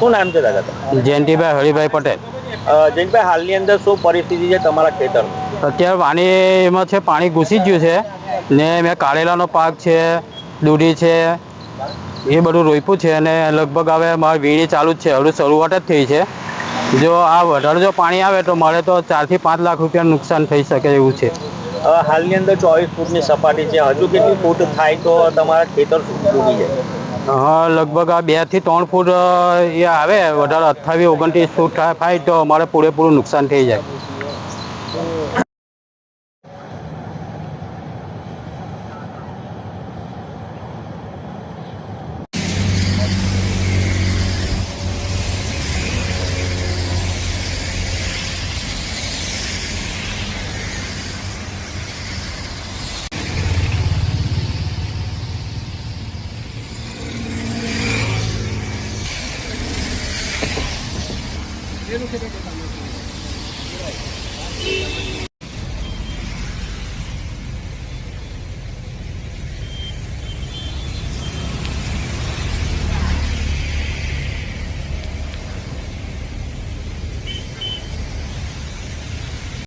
શું નામ છે દાદા તમારું? જયંતિભાઈ હરિભાઈ પટેલ। જયંતભાઈ, હાલની અંદર શું પરિસ્થિતિ છે તમારા ખેતરની? અત્યારે પાણી એમાં છે, પાણી ઘૂસી ગયું છે ને મેં કારેલાનો પાક છે, દૂધી છે, એ બધું રોપ્યું છે અને લગભગ હવે મારી વીણી ચાલુ જ છે, હવે શરૂઆત જ થઈ છે। જો આ વધારે જો પાણી આવે તો મારે તો 4 થી 5 લાખ રૂપિયા નુકસાન થઈ શકે એવું છે। હાલની અંદર 24 ફૂટની સપાટી છે, હજુ કેટલી ફૂટ થાય તો તમારા ખેતર ડૂબી જાય? હા, લગભગ આ 2 થી 3 ફૂટ એ આવે વધારે 28 29 ફૂટ થાય તો અમારે પૂરેપૂરું નુકસાન થઈ જાય।